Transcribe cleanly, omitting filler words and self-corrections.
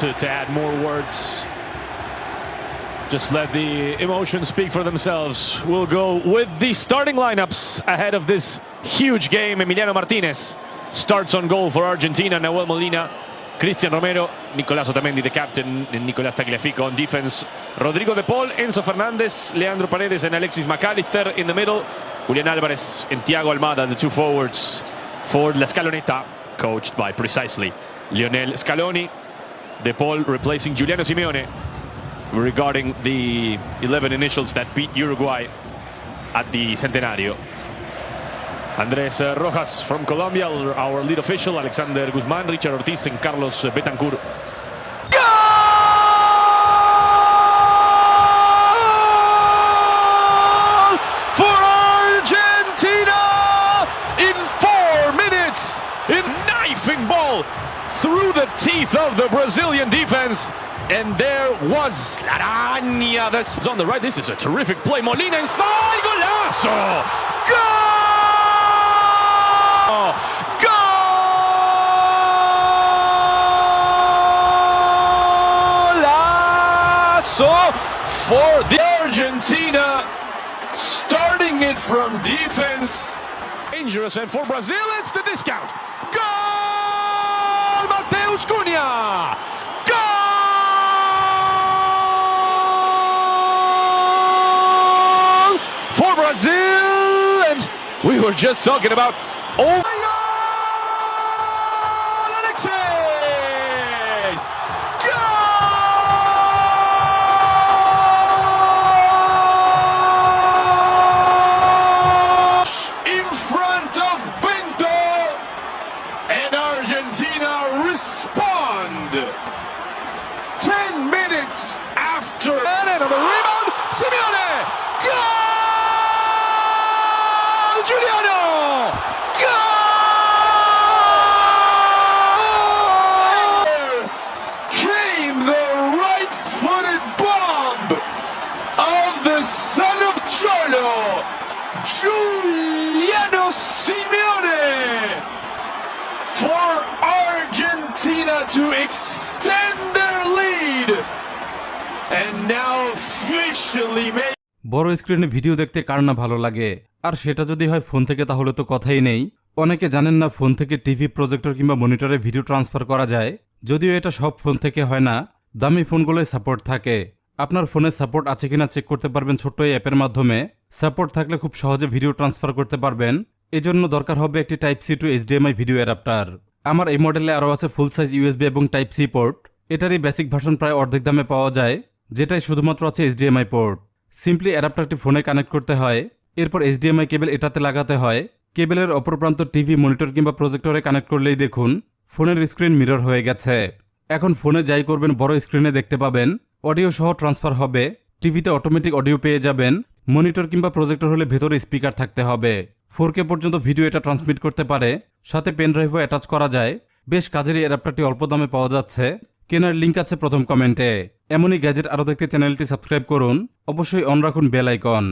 to add more words. Just let the emotions speak for themselves. We'll go with the starting lineups ahead of this huge game. Emiliano Martinez starts on goal for Argentina. Nahuel Molina, Cristian Romero, Nicolás Otamendi, the captain, and Nicolás Tagliafico on defense. Rodrigo De Paul, Enzo Fernandez, Leandro Paredes, and Alexis McAllister in the middle. Julián Álvarez and Thiago Almada, the two forwards for La Scaloneta, coached by precisely Lionel Scaloni. De Paul replacing Giuliano Simeone regarding the 11 initials that beat Uruguay at the Centenario. Andrés Rojas from Colombia, our lead official, Alexander Guzmán, Richard Ortiz, and Carlos Betancourt. Goal for Argentina in 4 minutes. In knifing ball through the teeth of the Brazilian defense. And there was Araña. That's on the right. This is a terrific play. Molina inside. Golazo! Goal! Golazo for the Argentina. Starting it from defense. Dangerous. And for Brazil, it's the discount. Goal! Mateus Cunha! For Brazil, and we were just talking about Alexis! Goal! In front of Bento, and Argentina respond. 10 minutes after, and on the rebound, Simeone! Goal! Giuliano! Goal! Came the right-footed bomb of the son of Cholo, Giuliano Simeone, for Argentina to extend their lead, and now officially made. বড় স্ক্রিনে video দেখতে কার না ভালো লাগে, আর সেটা যদি হয় phone থেকে তাহলে তো কথাই নেই। অনেকে জানেন না ফোন থেকে টিভি, প্রজেক্টর কিংবা মনিটরে ভিডিও ট্রান্সফার করা যায়। যদিও এটা সব ফোন থেকে হয় না, দামি ফোনগুলোয় সাপোর্ট থাকে। আপনার ফোনে সাপোর্ট আছে কিনা চেক করতে পারবেন ছোট্ট এই অ্যাপের মাধ্যমে। সাপোর্ট থাকলে খুব সহজে ভিডিও ট্রান্সফার করতে পারবেন। এজন্য দরকার হবে একটি type C to HDMI video adapter. আমার এই মডেলে আরও আছে ফুল সাইজ ইউএসবি এবং টাইপ সি পোর্ট। এটারই বেসিক ভার্সন প্রায় অর্ধেক দামে পাওয়া যায়, যেটাই শুধুমাত্র আছে এইচডিএমআই পোর্ট। সিম্পলি অ্যাডাপ্টারটি ফোনে কানেক্ট করতে হয়, এরপর এইচডিএমআই কেবল এটাতে লাগাতে হয়। কেবলের অপর প্রান্ত টিভি, মনিটর কিংবা প্রজেক্টরে কানেক্ট করলেই দেখুন ফোনের স্ক্রিন মিরর হয়ে গেছে। এখন ফোনে যাই করবেন বড় স্ক্রিনে দেখতে পাবেন, অডিও সহ ট্রান্সফার হবে। টিভিতে অটোমেটিক অডিও পেয়ে যাবেন। মনিটর কিংবা প্রজেক্টর হলে ভেতরে স্পিকার থাকতে হবে। 4K পর্যন্ত ভিডিও এটা ট্রান্সমিট করতে পারে, সাথে পেন ড্রাইভও অ্যাটাচ করা যায়। বেশ কাজের এই অ্যাডাপ্টারটি অল্প দামে পাওয়া যাচ্ছে। কেনার লিঙ্ক আছে প্রথম কমেন্টে। এমনই গ্যাজেট আরও দেখতে চ্যানেলটি সাবস্ক্রাইব করুন, অবশ্যই অন রাখুন বেল আইকন।